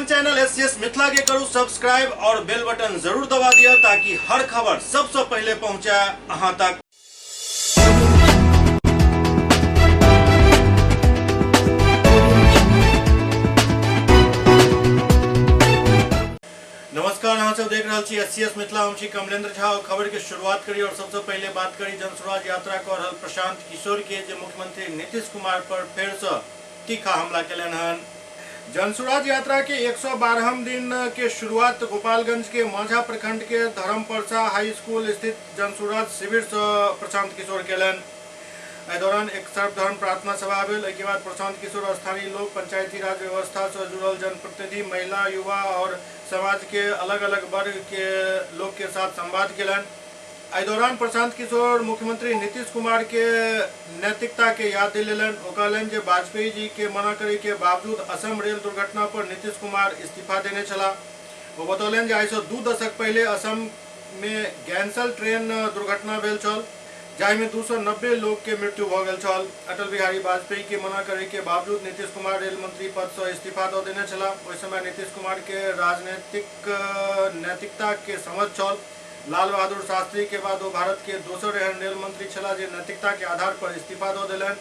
अपन channel SCS Mithila के करू subscribe और बेल बटन जरूर दबा दिया ताकि हर खबर सबसे पहले पहुंचे अहां तक। नमस्कार, अहाँ सब देख रहे छी एससीएस मिथिला। हम छी कमलेंद्र झा और खबर के शुरुआत करी और सबसे पहले बात करी जनसुराज यात्रा कर रहल प्रशांत किशोर के जे मुख्यमंत्री नीतीश कुमार पर फेर से तीखा हमला केलन हन। जनसुराज यात्रा के 112वें दिन के शुरुआत गोपालगंज के माझा प्रखंड के धर्मपरसा हाई स्कूल स्थित जनसुराज शिविर से प्रशांत किशोर केलन। एहि दौरान एक सर्वधर्म प्रार्थना सभा भेल। एहि के बाद प्रशांत किशोर स्थानीय लोग, पंचायती राज व्यवस्था से जुड़ल जनप्रतिनिधि, महिला, युवा और समाज के अलग अलग वर्ग के लोग के साथ संवाद केलन। एहि दौरान प्रशांत किशोर मुख्यमंत्री नीतीश कुमार के नैतिकता के याद दिलेलन। ओ कहलन जे वाजपेयी जी के मना करे के बावजूद असम रेल दुर्घटना पर नीतीश कुमार इस्तीफा देने छला। वो बतौलन जे आई से 2 दशक पहले असम में कैंसल ट्रेन दुर्घटना भेल छल, जाहि में 290 लोग के मृत्यु भ गेल छल। अटल बिहारी वाजपेयी के मना करे के बावजूद नीतीश कुमार रेल मंत्री पद से इस्तीफा दे देने छला। ओहि समय नीतीश कुमार के राजनीतिक नैतिकता के समझ छल। लाल बहादुर शास्त्री के बाद वो भारत के दोसर एहन रेल मंत्री छला जे नैतिकता के आधार पर इस्तीफा दे देलन।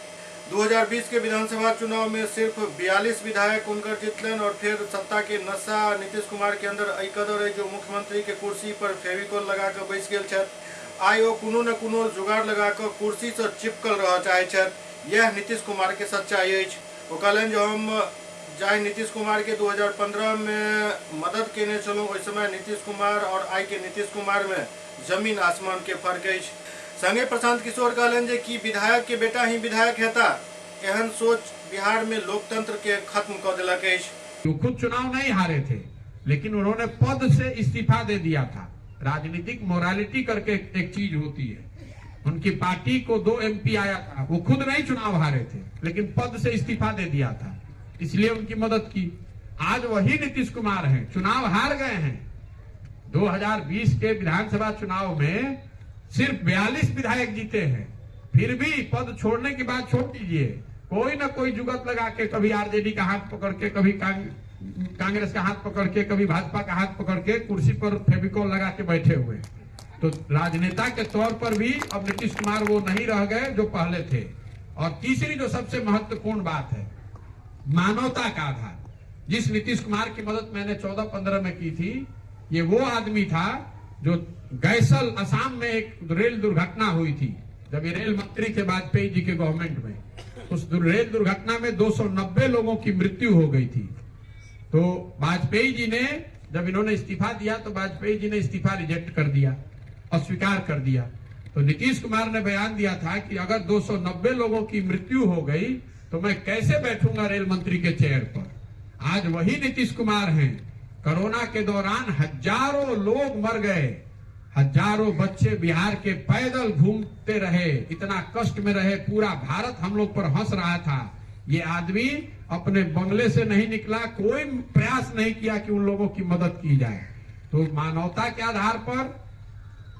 2020 के विधानसभा चुनाव में सिर्फ 42 विधायक उनकर जीतलन और फिर सत्ता के नशा नीतीश कुमार के अंदर एहि कदर है जो मुख्यमंत्री के कुर्सी पर फेविकोल लगा के बैस गेल छथि। आई ओ कोनो न कोनो जुगाड़ लगा कर कुर्सी से चिपकल रह चाहे छथि। यह नीतीश कुमार के सच्चाई अछि। वो कहलन जो हम जाहि नीतीश कुमार के 2015 में मदद केने छलहुँ, ओहि समय नीतीश कुमार और आई के नीतीश कुमार में जमीन आसमान के फर्क अछि। संगे प्रशांत किशोर कहलन जे कि विधायक के बेटा ही विधायक हेता, एहन सोच बिहार में लोकतंत्र के खत्म कर देलक अछि। वो खुद चुनाव नहीं हारे थे, लेकिन उन्होंने पद से इस्तीफा दे दिया था। राजनीतिक मोरालिटी करके एक चीज होती है। उनकी पार्टी को 2 MP आया था, वो खुद नहीं चुनाव हारे थे, लेकिन पद से इस्तीफा दे दिया था, इसलिए उनकी मदद की। आज वही नीतीश कुमार हैं, चुनाव हार गए हैं। 2020 के विधानसभा चुनाव में सिर्फ 42 विधायक जीते हैं, फिर भी पद छोड़ने की बात छोड़ दीजिए, कोई ना कोई जुगत लगा के, कभी आरजेडी का हाथ पकड़ के, कभी कांग्रेस का हाथ पकड़ के, कभी भाजपा का हाथ पकड़ के कुर्सी पर फेविकोल लगा के बैठे हुए। तो राजनेता के तौर पर भी अब नीतीश कुमार वो नहीं रह गए जो पहले थे। और तीसरी जो सबसे महत्वपूर्ण बात है, मानवता का आधार। जिस नीतीश कुमार की मदद मैंने 14-15 में की थी, ये वो आदमी था जो गैसल असम में एक रेल दुर्घटना हुई थी, जब ये रेल मंत्री थे वाजपेयी जी के गवर्नमेंट में। उस रेल दुर्घटना में 290 लोगों की मृत्यु हो गई थी। तो वाजपेयी जी ने, जब इन्होंने इस्तीफा दिया तो वाजपेयी जी ने इस्तीफा रिजेक्ट कर दिया, अस्वीकार कर दिया। तो नीतीश कुमार ने बयान दिया था कि अगर 290 लोगों की मृत्यु हो गई तो मैं कैसे बैठूंगा रेल मंत्री के चेयर पर। आज वही नीतीश कुमार हैं। कोरोना के दौरान हजारों लोग मर गए, हजारों बच्चे बिहार के पैदल घूमते रहे, इतना कष्ट में रहे, पूरा भारत हम लोग पर हंस रहा था। ये आदमी अपने बंगले से नहीं निकला, कोई प्रयास नहीं किया कि उन लोगों की मदद की जाए। तो मानवता के आधार पर,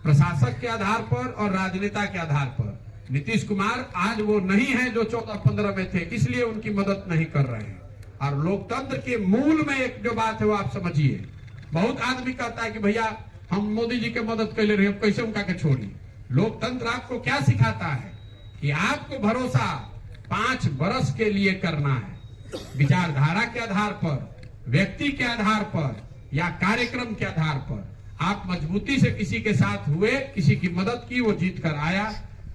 प्रशासक के आधार पर और राजनेता के आधार पर नीतीश कुमार आज वो नहीं है जो 14-15 में थे, इसलिए उनकी मदद नहीं कर रहे हैं। और लोकतंत्र के मूल में एक जो बात है वो आप समझिए। बहुत आदमी कहता है कि भैया हम मोदी जी के मदद कर ले रहे हैं, कैसे उनका के छोड़िए। लोकतंत्र आपको क्या सिखाता है कि आपको भरोसा 5 वर्ष के लिए करना है, विचारधारा के आधार पर, व्यक्ति के आधार पर या कार्यक्रम के आधार पर। आप मजबूती से किसी के साथ हुए, किसी की मदद की, वो जीत कर आया।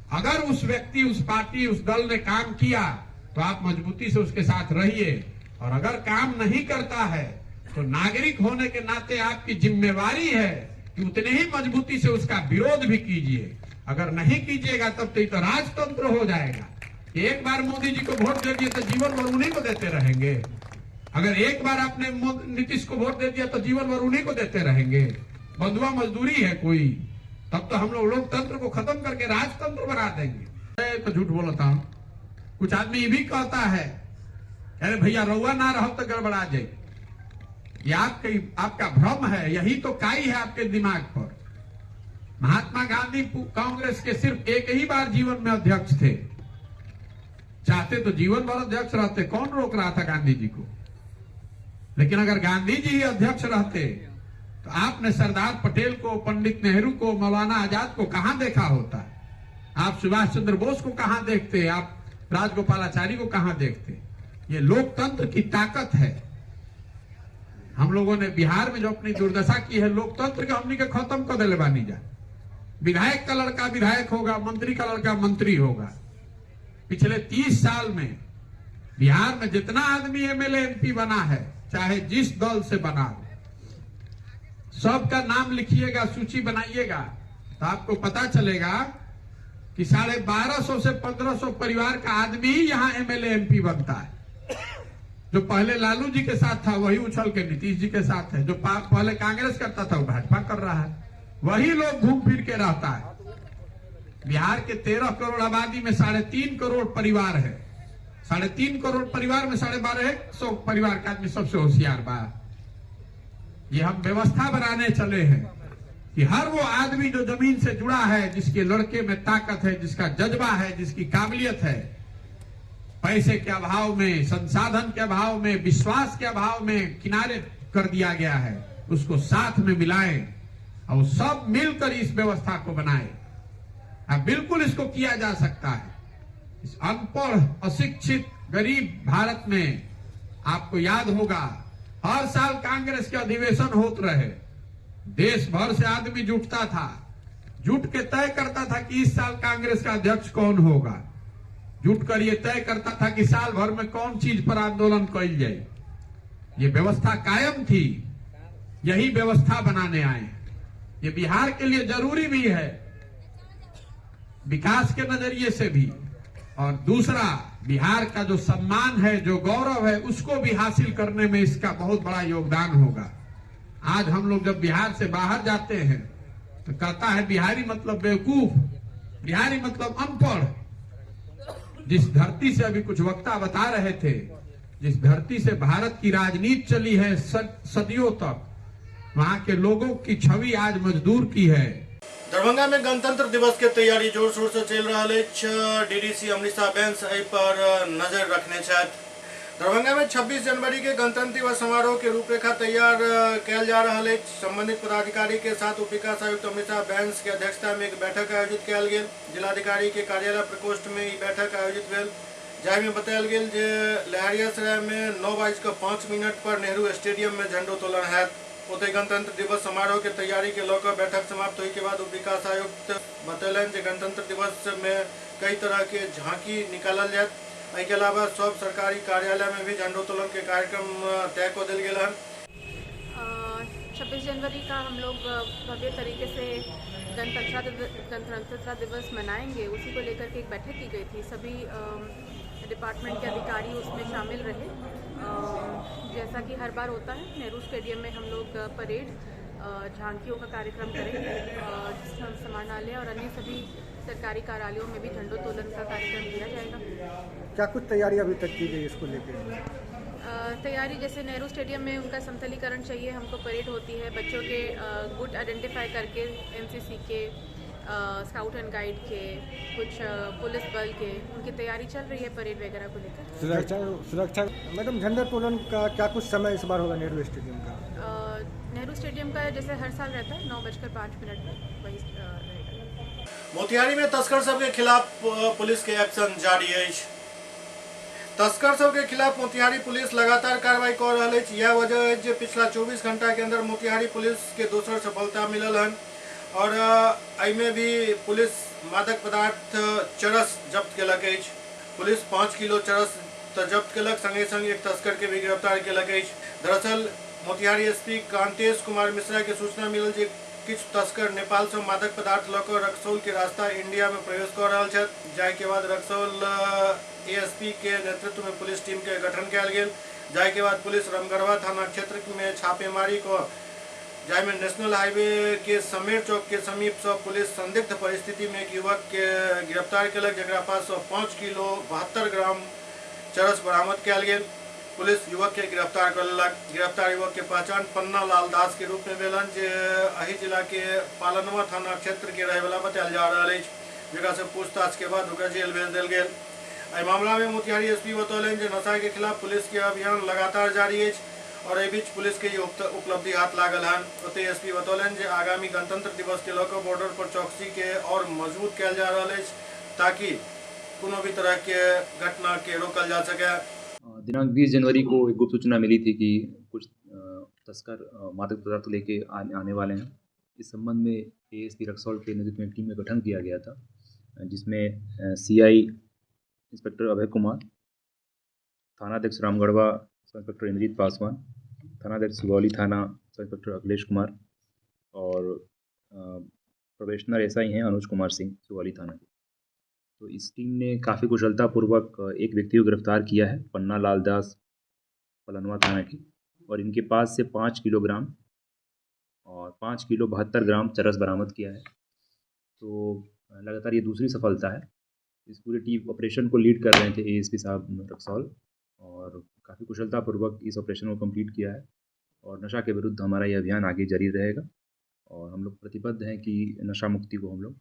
अगर उस व्यक्ति, उस पार्टी, उस दल ने काम किया तो आप मजबूती से उसके साथ रहिए, और अगर काम नहीं करता है तो नागरिक होने के नाते आपकी जिम्मेवारी है कि उतने ही मजबूती से उसका विरोध भी कीजिए। अगर नहीं कीजिएगा तब तो राजतंत्र हो जाएगा। एक बार मोदी जी को वोट दे दिया तो जीवन भर उन्हीं को देते रहेंगे। अगर एक बार आपने नीतीश को वोट दे दिया तो जीवन भर उन्हीं को देते रहेंगे। बंधुआ मजदूरी है कोई, तब तो हम लोग लोकतंत्र को खत्म करके राजतंत्र बना देंगे। तो झूठ बोलता हूं। कुछ आदमी ये भी कहता है, अरे भैया रउआ ना रहो तो गड़बड़ा जाए। ये आपका भ्रम है, यही तो काई है आपके दिमाग पर। महात्मा गांधी कांग्रेस के सिर्फ एक ही बार जीवन में अध्यक्ष थे, चाहते तो जीवन भर अध्यक्ष रहते। कौन रोक रहा था गांधी जी को? लेकिन अगर गांधी जी ही अध्यक्ष रहते तो आपने सरदार पटेल को, पंडित नेहरू को, मौलाना आजाद को कहां देखा होता? आप सुभाष चंद्र बोस को कहां देखते? आप राजगोपालाचारी को कहां देखते? ये लोकतंत्र की ताकत है। हम लोगों ने बिहार में जो अपनी दुर्दशा की है, लोकतंत्र के हमनी के खत्म कर दिले बानी जा। विधायक का लड़का विधायक होगा, मंत्री का लड़का मंत्री होगा। पिछले 30 साल में बिहार में जितना आदमी एमएलए एमपी बना है, चाहे जिस दल से बना हो, सबका नाम लिखिएगा, सूची बनाइएगा, तो आपको पता चलेगा कि 1250 से 1500 परिवार का आदमी ही यहाँ एमएलए एमपी बनता है। जो पहले लालू जी के साथ था वही उछल के नीतीश जी के साथ है। जो पहले कांग्रेस करता था वो भाजपा कर रहा है। वही लोग घूम फिर के रहता है। बिहार के 13 करोड़ आबादी में 3.5 करोड़ परिवार है। 3.5 करोड़ परिवार में 1250 परिवार का आदमी सबसे होशियार बा। ये हम व्यवस्था बनाने चले हैं कि हर वो आदमी जो जमीन से जुड़ा है, जिसके लड़के में ताकत है, जिसका जज्बा है, जिसकी काबिलियत है, पैसे के अभाव में, संसाधन के अभाव में, विश्वास के अभाव में किनारे कर दिया गया है, उसको साथ में मिलाएं और सब मिलकर इस व्यवस्था को बनाएं। अब बिल्कुल इसको किया जा सकता है। इस अनपढ़, अशिक्षित, गरीब भारत में आपको याद होगा हर साल कांग्रेस के अधिवेशन होते रहे। देश भर से आदमी जुटता था, जुट के तय करता था कि इस साल कांग्रेस का अध्यक्ष कौन होगा। जुट कर ये तय करता था कि साल भर में कौन चीज पर आंदोलन कल जाए। ये व्यवस्था कायम थी, यही व्यवस्था बनाने आए। ये बिहार के लिए जरूरी भी है, विकास के नजरिए से भी, और दूसरा बिहार का जो सम्मान है, जो गौरव है, उसको भी हासिल करने में इसका बहुत बड़ा योगदान होगा। आज हम लोग जब बिहार से बाहर जाते हैं तो कहता है बिहारी मतलब बेवकूफ, बिहारी मतलब अनपढ़। जिस धरती से अभी कुछ वक्ता बता रहे थे, जिस धरती से भारत की राजनीति चली है सदियों तक, वहां के लोगों की छवि आज मजदूर की है। दरभंगा में गणतंत्र दिवस के तैयारी जोर शोर से चल रहा है। डीडीसी अमृता बेंस एहि पर नजर रखने छथि। दरभंगा में 26 जनवरी के गणतंत्र दिवस समारोह के रूपरेखा तैयार कल जा रहा है। संबंधित पदाधिकारी के साथ उप विकास आयुक्त अमृता बेंस के अध्यक्षता में एक बैठक आयोजित कल गेल। जिलाधिकारी के कार्यालय प्रकोष्ठ में ई बैठक आयोजित भेल, जाहि में बतायल गेल जे लहरियासराय में 9:05 पर नेहरू स्टेडियम में झंडोत्तोलन हैत। ओतहि गणतंत्र दिवस समारोह के तैयारी के लऽ कऽ बैठक समाप्त होय के बाद उप विकास आयुक्त बतौलनि जे गणतंत्र दिवस में कई तरह के झांकी निकालल जायत। एहि के अलावा सब सरकारी कार्यालय में भी झंडोत्तोलन के कार्यक्रम तय कऽ देल गेल हन। 26 जनवरी का हम लोग भव्य तरीके से गणतंत्र दिवस मनाएंगे, उसी को लेकर के एक बैठक की गई थी। सभी डिपार्टमेंट के अधिकारी उसमें शामिल रहे। जैसा कि हर बार होता है, नेहरू स्टेडियम में हम लोग परेड, झांकियों का कार्यक्रम करेंगे। समाहरणालय और अन्य सभी सरकारी कार्यालयों में भी झंडोत्तोलन का कार्यक्रम किया जाएगा। क्या कुछ तैयारी अभी तक की गई इसको लेकर? तैयारी जैसे नेहरू स्टेडियम में उनका समतलीकरण चाहिए, हमको परेड होती है, बच्चों के गुड आइडेंटिफाई करके एनसीसी के, स्काउट एंड गाइड के, कुछ पुलिस बल के, उनकी तैयारी चल रही है परेड वगैरह को लेकर। सुरक्षा मैडम, झंडोत्तोलन का क्या कुछ समय इस बार होगा नेहरू स्टेडियम का? नेहरू स्टेडियम का जैसे हर साल रहता है 9:05 पर वही रहेगा। मोतिहारी में तस्कर सब के खिलाफ पुलिस के एक्शन जारी है। तस्कर सब के खिलाफ मोतिहारी पुलिस लगातार कार्रवाई कर रही है। यह वजह है जो पिछला 24 घंटा के अंदर मोतिहारी पुलिस के दोसर सफलता मिलल है। और एहिमे भी पुलिस मादक पदार्थ चरस जब्त केलक अछि। पुलिस 5 किलो चरस जब्त केलक, संगे संग एक तस्कर के भी गिरफ्तार केलक अछि। दरअसल मोतिहारी एसपी कांतेश कुमार मिश्रा के सूचना मिलल जे किछु तस्कर नेपाल से मादक पदार्थ लऽ कऽ रक्सौल के रास्ता इंडिया में प्रवेश कर रहल छथि। जाहि के बाद रक्सौल एएसपी के नेतृत्व में पुलिस टीम के गठन कयल गेल। जाहि के बाद पुलिस रमगढ़वा थाना क्षेत्र में छापेमारी को, जाहि में नेशनल हाईवे के समेर चौक के समीप से पुलिस संदिग्ध परिस्थिति में एक युवक के गिरफ्तार केलक, जकरा पास 5 किलो 72 ग्राम चरस बरामद कयल गेल। पुलिस युवक के गिरफ्तार कर लेलक। गिरफ्तार युवक के पहचान पन्ना लाल दास के रूप में भेलन, जे एहि जिला के पालनवा थाना क्षेत्र के रहे वाला बतायल जा रहा है, जकरा से पूछताछ के बाद ओकरा जेल भेज देल गेल। एहि मामला में मोतिहारी एसपी बतौलन जे नशा के खिलाफ पुलिस के अभियान लगातार जारी है और एहि बीच पुलिस के उपलब्धि हाथ लागल हन। ओते एसपी बतौलन जे आगामी गणतंत्र दिवस के लऽ बॉर्डर पर चौकसी के और मजबूत कयल जा रहल अछि ताकि कोनो भी तरह के घटना के रोकल जा सके। दिनांक 20 जनवरी को एक गुप्त सूचना मिली थी कि कुछ तस्कर मादक पदार्थ लेके आने वाले हैं। इस संबंध में एएसपी रक्सौल के नेतृत्व में टीम का गठन किया गया था, जिसमें सीआई इंस्पेक्टर अभय कुमार, थानाध्यक्ष रामगढ़वा सब इंस्पेक्टर इंद्रजीत पासवान, थानाध्यक्ष सुगौली थाना सब इंस्पेक्टर अखिलेश कुमार और प्रोबेशनर एसआई हैं अनुज कुमार सिंह सुगौली थाना के। तो इस टीम ने काफ़ी कुशलतापूर्वक एक व्यक्ति को गिरफ्तार किया है, पन्ना लाल दास पलनवा थाना की, और इनके पास से 5 किलोग्राम और 5 किलो 72 ग्राम चरस बरामद किया है। तो लगातार ये दूसरी सफलता है। इस पूरी टीम ऑपरेशन को लीड कर रहे थे एएसपी साहब रक्सौल, और काफ़ी कुशलतापूर्वक इस ऑपरेशन को कंप्लीट किया है। और नशा के विरुद्ध हमारा ये अभियान आगे जारी रहेगा और हम लोग प्रतिबद्ध हैं कि नशा मुक्ति को हम लोग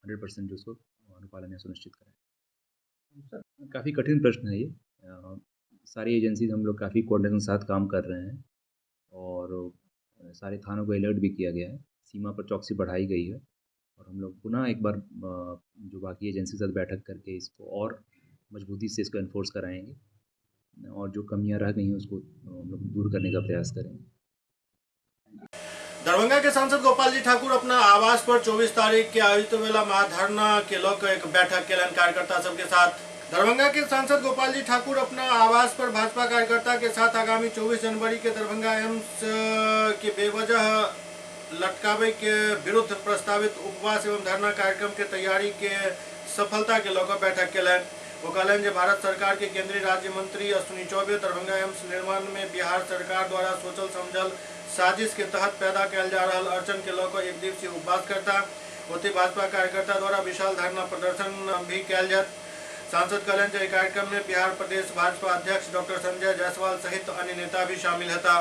100% जो उसको अनुपालन या सुनिश्चित करें। काफ़ी कठिन प्रश्न है ये। सारी एजेंसीज हम लोग काफ़ी कोऑर्डिनेशन के साथ काम कर रहे हैं और सारे थानों को अलर्ट भी किया गया है। सीमा पर चौकसी बढ़ाई गई है और हम लोग पुनः एक बार जो बाकी एजेंसी के साथ बैठक करके इसको और मजबूती से इसको एनफोर्स कराएंगे और जो कमियां रह गई हैं उसको हम लोग दूर करने का प्रयास करेंगे। दरभंगा के सांसद गोपाल जी ठाकुर अपना आवास पर 24 तारीख के आयोजित वेला महाधरना के लोग एक बैठक केलन कार्यकर्ता सबके साथ। दरभंगा के सांसद गोपाल जी ठाकुर अपना आवास पर भाजपा कार्यकर्ता के साथ आगामी 24 जनवरी के दरभंगा एम्स के बेवजह लटकावे के विरुद्ध प्रस्तावित उपवास एवं धरना कार्यक्रम के तैयारी के सफलता के लोग बैठक केलन। वो कहलन जे भारत सरकार के केंद्रीय राज्य मंत्री अश्विनी चौबे दरभंगा एम्स निर्माण में बिहार सरकार द्वारा सोचल समझल साजिश के तहत पैदा कयल जा रहल अड़चन के लऽ एक दिवसीय उपवास करता। ओते भाजपा कार्यकर्ता द्वारा विशाल धरना प्रदर्शन भी कयल जायत। सांसद कहलन जे कार्यक्रम में बिहार प्रदेश भाजपा अध्यक्ष डॉक्टर संजय जायसवाल सहित अन्य नेता भी शामिल हता।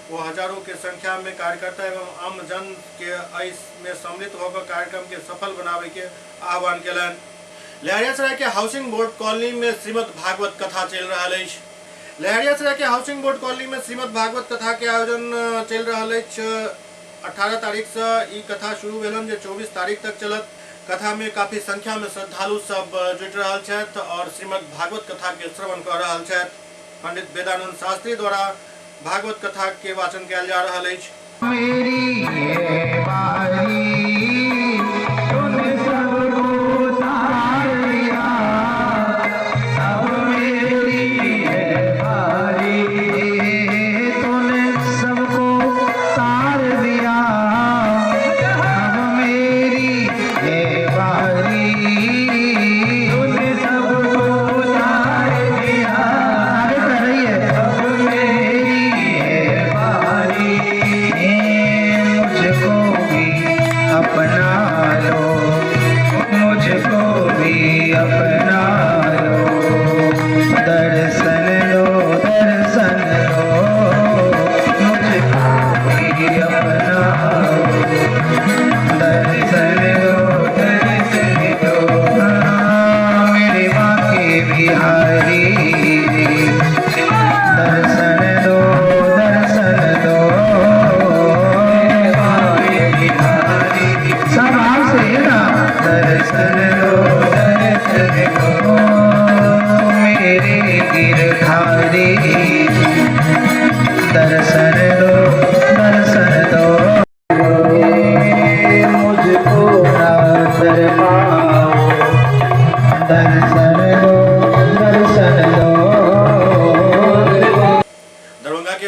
वो हजारों के संख्या में कार्यकर्ता एवं आम जन के में सम्मिलित होकर कार्यक्रम के सफल बनावे के आह्वान केलन। लहरियासराय के हाउसिंग बोर्ड कॉलोनी में श्रीमद् भागवत कथा चल रहा है। लहरियासराय के हाउसिंग बोर्ड कॉलोनी में श्रीमद् भागवत कथा के आयोजन चल रहा है। 18 तारीख से ई कथा शुरू भेलन जे 24 तारीख तक चलत। कथा में काफी संख्या में श्रद्धालु सब जुट रहा छथि और श्रीमद् भागवत कथा के श्रवण कर रहा छथि। पंडित वेदानंद शास्त्री द्वारा भागवत कथा के वाचन कयल जा रहा है।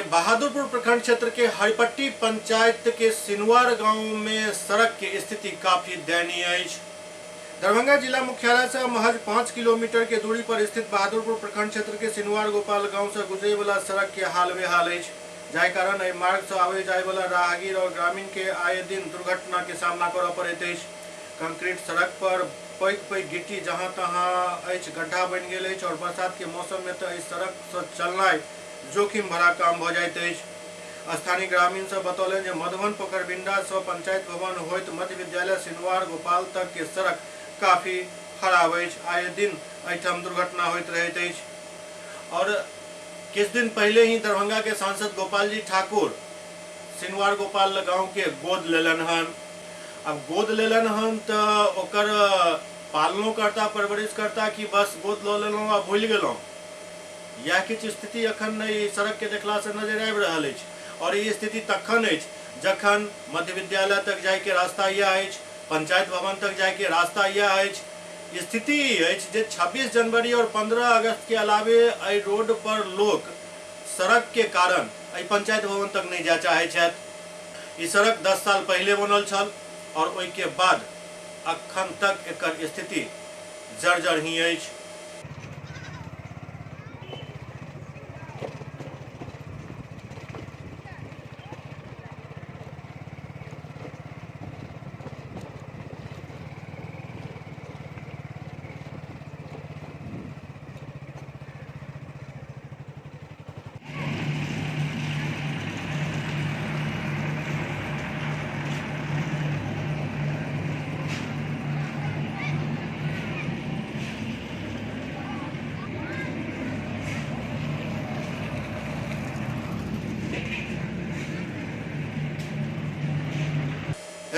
बहादुरपुर प्रखंड क्षेत्र के हरिपट्टी पंचायत के सिनवार गांव में सड़क की स्थिति काफी दयनीय है। दरभंगा जिला मुख्यालय से महज 5 किलोमीटर के दूरी पर स्थित बहादुरपुर प्रखंड क्षेत्र के सिनवार गोपाल गांव से गुजरे वाला सड़क के हाल बेहाल है। जाय कारण एहि मार्ग से आवे जाय वाला राहगीर और ग्रामीण के आए दिन दुर्घटना के सामना करऽ पड़ैत अछि। कंक्रीट सड़क पर पैघ गिट्टी जहां तहां अछि, गड्ढा बनि गेल अछि और बरसात के मौसम में तो एहि सड़क से चलनाइ जोखिम भरा काम भ जाइत अछि। स्थानीय ग्रामीण सब बतौलन जे मधुबन पोखरबिंडा से पंचायत भवन होइत मध्य विद्यालय सिनवार गोपाल तक के सड़क काफी खराब अछि। आए दिन एहिठाम दुर्घटना होइत रहैत अछि और कुछ दिन पहले ही दरभंगा के सांसद गोपाल जी ठाकुर सिनवार गोपाल गांव के गोद लेलन हन। अब गोद लेलन हन तो ओकर पालनो करता परवरिश करता कि बस गोद लो लेलहुँ आ भूल गेलहुँ, यह किछु स्थिति अखन ई सड़क के देखला से नजर आबि रहल अछि। और ई स्थिति तखन अछि जखन मध्य विद्यालय तक जाय के रास्ता यह अछि, पंचायत भवन तक जाय के रास्ता यह अछि। स्थिति ई अछि जे 26 जनवरी और 15 अगस्त के अलावे एहि रोड पर लोग सड़क के कारण एहि पंचायत भवन तक नहीं जा चाहे छथि। ई सड़क 10 साल पहले बनल छल और ओहि के बाद अखन तक एकर स्थिति जर्जर ही अछि।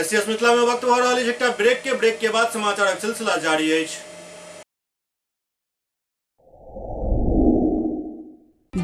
एससीएस मिथिला में वक्त भ रहल अछि एकटा ब्रेक के बाद समाचारक सिलसिला जारी अछि।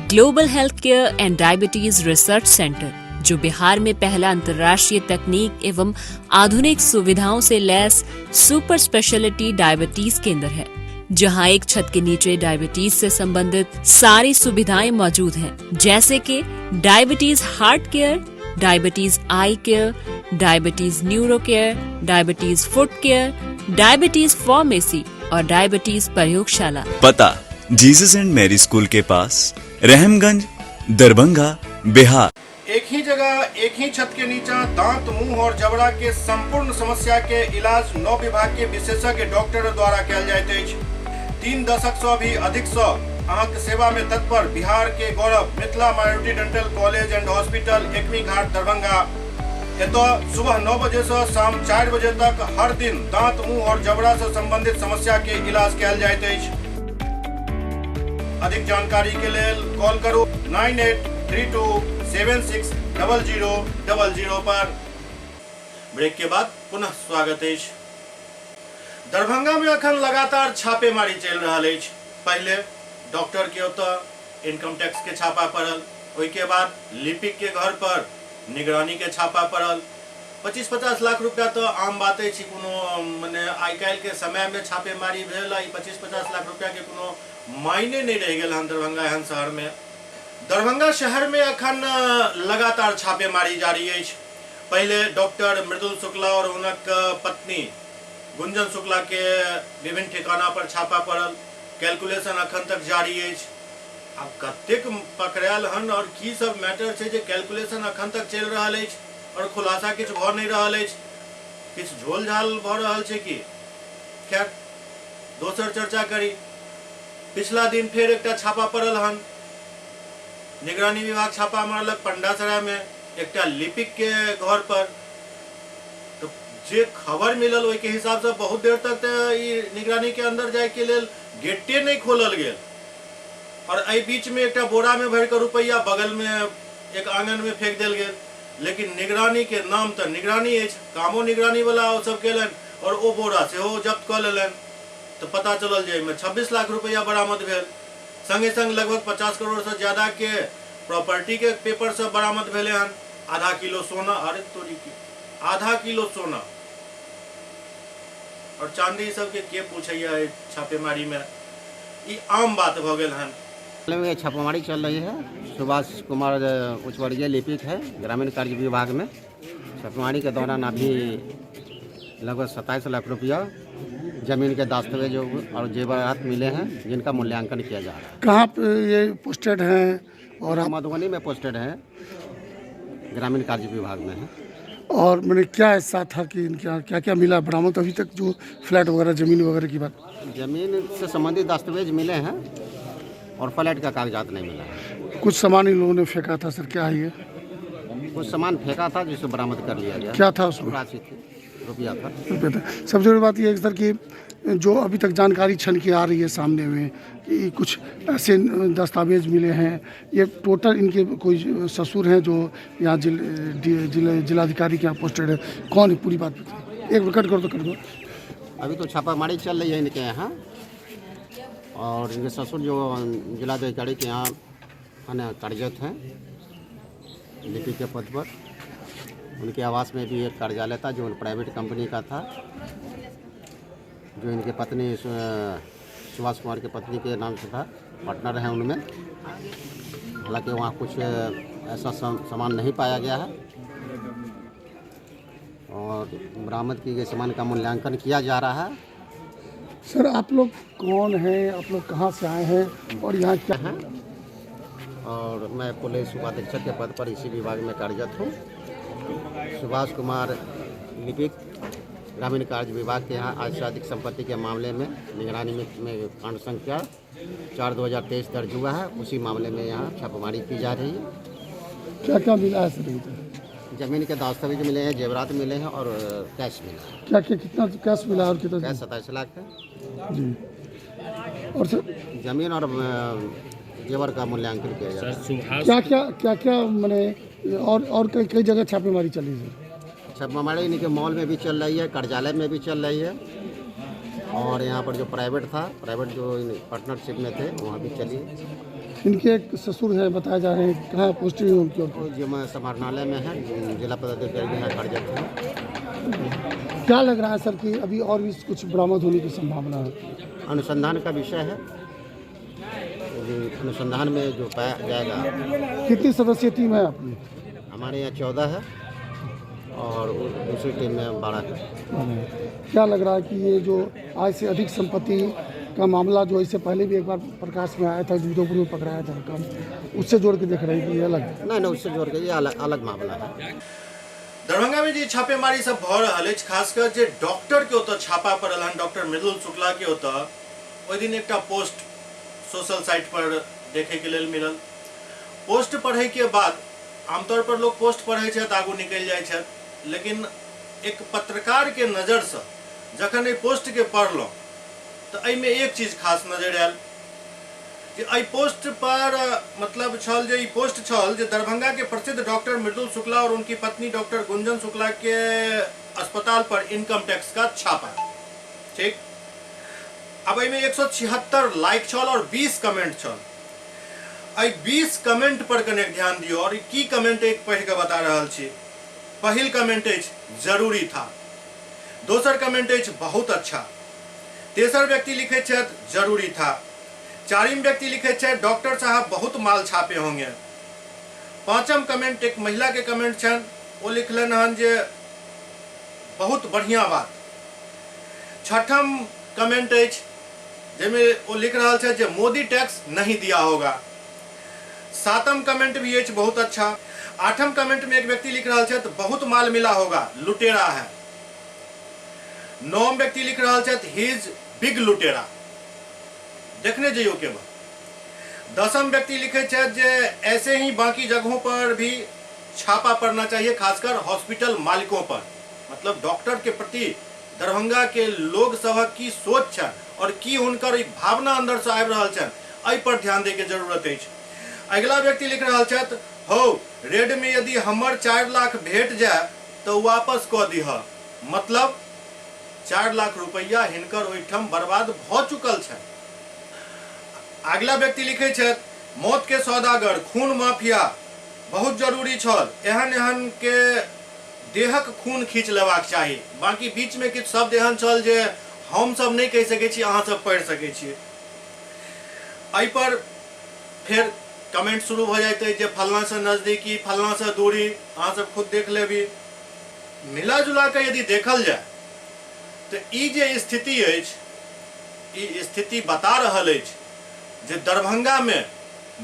Global health care and diabetes research centre, जो बिहार में पहला अंतर्राष्ट्रीय तकनीक एवं आधुनिक सुविधाओं से लैस सुपर स्पेशलिटी डायबिटीज केंद्र है, जहां एक छत के नीचे डायबिटीज से संबंधित सारी सुविधाएं मौजूद हैं, जैसे कि diabetes heart care, diabetes eye care, diabetes neuro care, diabetes foot care, diabetes pharmacy और डायबिटीज प्रयोगशाला। पता जीसस एंड मैरी स्कूल के पास, रहमगंज, दरभंगा, बिहार। एक ही जगह एक ही छत के नीचे दांत, मुंह और जबड़ा के संपूर्ण समस्या के इलाज 9 विभाग के विशेषज्ञ डॉक्टर द्वारा कयल जाइत अछि। 3 दशक से भी अधिक से अहाँक सेवा में तत्पर बिहार के गौरव Mithila minority dental college and hospital, Ekmi Ghat, Darbhanga. एतो सुबह 9 बजे से शाम 4 बजे तक हर दिन दांत, मुंह और जबड़ा से संबंधित समस्या के इलाज कयल जाइत अछि। अधिक जानकारी के लेल कॉल करू 9832760000 पर। ब्रेक के बाद पुनः स्वागत अछि। दरभंगा में अखन लगातार छापेमारी चल रहा अछि। पहले डॉक्टर के ओतऽ इनकम टैक्स के छापा पड़ल, ओहि के बाद लिपिक के घर पर निगरानी के छापा पड़ल। 25-50 लाख रुपया तो आम बात है, कोनो मने आइ काल्हि के समय में छापेमारी भेल। 25-50 लाख रुपया के कोनो मायने नहीं रह गेल हन दरभंगा एहन शहर में। दरभंगा शहर में अखन लगातार छापेमारी जारी अछि। पहले डॉक्टर मृदुल शुक्ला और हुनक पत्नी गुंजन शुक्ला के विभिन्न ठिकाना पर छापा पड़ल। कैलकुलेशन अखन तक जारी अछि। अब कतेक पकड़ायल हन और की सब मैटर छै जे कैलकुलेशन अखन तक चल रहल अछि और खुलासा किछु भ नहीं रहल अछि, किछु झोल झाल भ रहल छै कि। खैर दोसर चर्चा करी। पिछला दिन फिर एकटा छापा पड़ल हन। निगरानी विभाग छापा मारलक पंडासरा में एकटा लिपिक के घर पर। तो जे खबर मिलल ओहि के हिसाब से बहुत देर तक ई निगरानी के अंदर जाय के लेल गेटे नहीं खोलल गेल और एहि बीच में एकटा बोरा में भर के रुपया बगल में एक आंगन में फेंक देल गेल। लेकिन निगरानी के नाम तो निगरानी अछि, कामो निगरानी वाला ओ सब केलन और ओ बोरा सेहो जब्त क लेलन। तो पता चलल जे में 26 लाख रुपया बरामद भेल। संगे संग लगभग 50 करोड़ से ज्यादा के प्रॉपर्टी के पेपर सब बरामद भेले हन। आधा किलो सोना, अरे तोरी की आधा किलो सोना और चांदी सब के पूछैया छापेमारी में। ई आम बात भ गेल हन। में छापेमारी चल रही है। सुभाष कुमार उच्चवर्गीय लिपिक है ग्रामीण कार्य विभाग में। छापेमारी के दौरान अभी लगभग 27 लाख रुपया जमीन के दस्तावेज और जेवरात मिले हैं, जिनका मूल्यांकन किया जा रहा है। कहाँ पे ये पोस्टेड हैं? और मधुबनी में पोस्टेड है, ग्रामीण कार्य विभाग में है। और मैंने क्या ऐसा था कि इनका क्या क्या मिला बरामद अभी तक? जो फ्लैट वगैरह जमीन वगैरह की बात, जमीन से संबंधित दस्तावेज मिले हैं और फ्लैट का कागजात नहीं मिला है। कुछ सामान इन लोगों ने फेंका था सर, क्या है ये? कुछ सामान फेंका था जिसे बरामद कर लिया गया। क्या था उसमें? राशि थी, रुपया था। सबसे बड़ी बात यह है सर कि जो अभी तक जानकारी छन के आ रही है सामने में कि कुछ ऐसे दस्तावेज मिले हैं, ये टोटल इनके कोई ससुर हैं जो यहाँ जिलाधिकारी के यहाँ पोस्टेड है, कौन है पूरी बात बताइए। एक कट कर दो। अभी तो छापामारी चल रही है इनके यहाँ, और इनके ससुर जो जिलाधिकारी के यहाँ कार्यरत हैं लिपिक के पद पर, उनके आवास में भी एक कार्यालय था जो प्राइवेट कंपनी का था, जो इनके पत्नी सुभाष कुमार की पत्नी के नाम से था, पार्टनर हैं उनमें। हालांकि वहाँ कुछ ऐसा सामान नहीं पाया गया है और बरामद किए गए सामान का मूल्यांकन किया जा रहा है। सर आप लोग कौन हैं, आप लोग कहाँ से आए हैं और यहाँ क्या हैं? और मैं पुलिस उपाधीक्षक के पद पर इसी विभाग में कार्यरत हूँ। सुभाष कुमार लिपिक ग्रामीण कार्य विभाग के यहाँ आज से अधिक संपत्ति के मामले में निगरानी में कांड संख्या 4/2023 दर्ज हुआ है। उसी मामले में यहाँ छापेमारी की जा रही है। क्या क्या मिला है सर? जमीन के दस्तावेज मिले हैं, जेवरात मिले हैं और कैश मिला है। क्या क्या कितना कैश मिला और कितना? कैश 27 लाख है जी। और सर जमीन और जेवर का मूल्यांकन किया जा रहा है। क्या क्या मैंने और कई जगह छापेमारी चली है? छापेमारी इनके मॉल में भी चल रही है, कार्यालय में भी चल रही है, और यहाँ पर जो प्राइवेट जो पार्टनरशिप में थे वहाँ भी चली है। इनके एक ससुर है बताया जा रहे हैं, कहाँ पोस्टिंग है उनकी? और जो समाहरणालय में है, जिला पदाधिकारी यहाँ कार्यरत है। क्या लग रहा है सर कि अभी और भी कुछ बरामद होने की संभावना है? अनुसंधान का विषय है, अनुसंधान में जो पाया जाएगा। कितनी सदस्यीय टीम है आपकी? हमारे यहाँ 14 है और दूसरी टीम में 12 है। क्या लग रहा है कि ये जो आज से अधिक संपत्ति का मामला जो इससे पहले भी एक बार प्रकाश में आया था, जूदोपुर में पकड़ाया था रकम, उससे जोड़ के देख रहे हैं कि ये अलग? नहीं, उससे जोड़ के ये अलग मामला है। दरभंगा में जी छापेमारी सब भ रहल अछि, खासकर जे डॉक्टर के ओतऽ छापा पड़ल हन, डॉक्टर मृदुल शुक्ला के ओतऽ ओहि दिन एकटा पोस्ट सोशल साइट पर देखे के लेल मिलल। पोस्ट पढ़े के बाद आमतौर पर लोग पोस्ट पढ़े छथि, आगू निकलि जाइ छथि, लेकिन एक पत्रकार के नजर से जखन पोस्ट के पढ़लहुँ तो एहिमे एक चीज खास नजर आयल जे एहि पोस्ट पर मतलब छल जे पोस्ट छल जे दरभंगा के प्रसिद्ध डॉक्टर मृदुल शुक्ला और उनकी पत्नी डॉक्टर गुंजन शुक्ला के अस्पताल पर इनकम टैक्स का छापा। ठीक, अब एहिमे 176 लाइक छल और 20 कमेंट छल। 20 कमेंट पर कनेक ध्यान दियो और की कमेंट एक पढ़ के बता रहल छी। पहिल कमेंट अछि जरूरी था, दोसर कमेंट अछि बहुत अच्छा, तेसर व्यक्ति लिखे छथि जरूरी था, चारिम व्यक्ति लिखे छथि डॉक्टर साहब बहुत माल छापे होंगे, पांचम कमेंट एक महिला के कमेंट छन, वो लिखलन हन जे बहुत बढ़िया बात, छठम कमेंट अछि जेमे वो लिख रहा है जे मोदी टैक्स नहीं दिया होगा, सातम कमेंट भी अछि बहुत अच्छा, आठम कमेंट में एक व्यक्ति लिख रहा है बहुत माल मिला होगा, लुटेरा है, नौम व्यक्ति लिख रहा है ही इज बिग लुटेरा, देखने जाइयो के बाद। दसम व्यक्ति लिखे जे ऐसे ही बाकी जगहों पर भी छापा पड़ना चाहिए, खासकर हॉस्पिटल मालिकों पर, मतलब डॉक्टर के प्रति दरभंगा के लोग सभक की सोच है और की हुनकर भावना अंदर से आबि रहल छन, एहि पर ध्यान दे के जरूरत अछि। अगला व्यक्ति लिख रहा छथि हो रेड में यदि हमर 4 लाख भेट जाए तो वापस क दीह, मतलब 4 लाख रुपया हिनकर ओहिठाम बर्बाद भ चुकल छै। अगला व्यक्ति लिखे छथि मौत के सौदागर, खून माफिया बहुत जरूरी छल, एहन एहन के देहक खून खींच लेबाक चाही। बाकी बीच में किछु शब्द एहन छल जे हम सब नहीं कहि सकै छी, अहाँ सब पढ़ि सकै छी। एहि पर फिर कमेंट शुरू हो जाते जे फलना से नजदीकी, फलना से दूरी, अहाँ सब खुद देख लेबी। मिला जुला के यदि देखल जाए तो ई जे स्थिति अछि, ई स्थिति बता रहल अछि जे दरभंगा में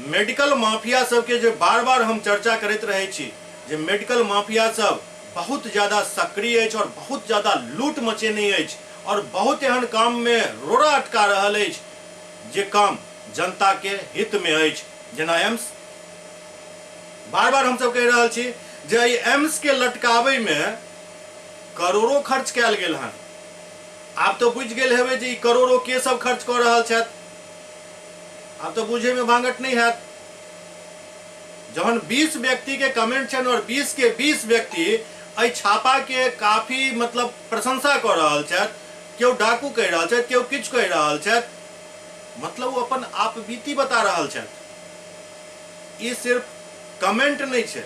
मेडिकल माफिया सबके जे बार बार हम चर्चा करते रहे छी, जे मेडिकल माफिया सब बहुत ज्यादा सक्रिय अछि और बहुत ज्यादा लूट मचेने अछि और बहुत एहन काम में रोड़ा अटका रहल अछि जे काम जनता के हित में अछि। जेना एम्स, बार बार हम सब कह रहल छी जे एम्स के लटकावे में करोड़ों खर्च कैल गेल हन, आप तो बुझ गेल हेबै जे ई करोड़ों के सब खर्च कऽ रहल छथि, आब तो बुझे में भांगट नहीं हैत। जहन 20 व्यक्ति के कमेंट छन और 20 के 20 व्यक्ति एहि छापा के काफी मतलब प्रशंसा कर रहल छथि, केओ डाकू कहि रहल छथि, केओ किछु कहि रहल छथि, मतलब वो अपन आप बीती बता रहल छथि। ई सिर्फ कमेंट नहीं छै,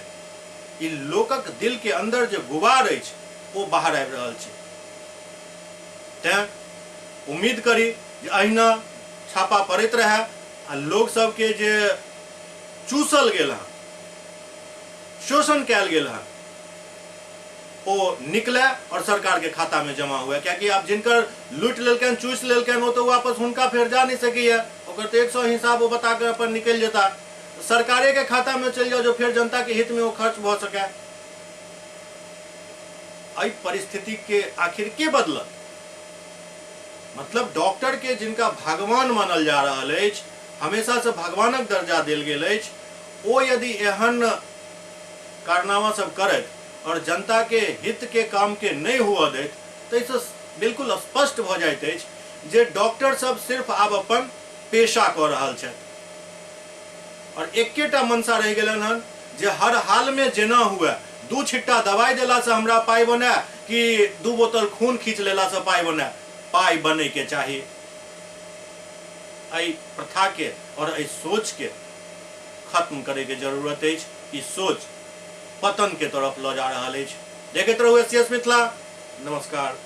ई लोकक दिल के अंदर जे गुबार अछि वो बाहर आबि रहल छै। तें उम्मीद करी जे अहिना छापा पड़ैत रहे आ लोग सबके जे चूसल गेल हँ, शोषण कैल गेल हँ, वो निकले और सरकार के खाता में जमा हुए। क्योंकि आप जिनकर लूट लेलकन चूस लेलकन वो तो वापस हुनका फेर जा नहीं सकी है, ओकर तो 100 हिसाब वो बता कर अपन निकल जाता, सरकारे के खाता में चल जाओ जो फिर जनता के हित में वो खर्च भ सके। एहि परिस्थिति के आखिर के बदलत? मतलब डॉक्टर के जिनका भगवान मानल जा रहल अछि, हमेशा से भगवानक दर्जा देल गेल अछि, ओ यदि एहन कारनामा सब करैत और जनता के हित के काम के नहीं हुआ दैत तो इससे बिल्कुल स्पष्ट भ जाइत अछि जे डॉक्टर सब सिर्फ आब अपन पेशा कऽ रहल छथि और एकेटा मनसा रहि गेलन हन जे हर हाल में जेना हुए, 2 छिट्टा दवाई देला से हमरा पाई बने कि 2 बोतल खून खींच लेला से पाई बने, पाई बने के चाहिए। एहि प्रथा के और एहि सोच के खत्म करे के जरूरत अछि। ई सोच पतन के तरफ लऽ जा रहल अछि। देखैत रहू एससीएस मिथिला। नमस्कार।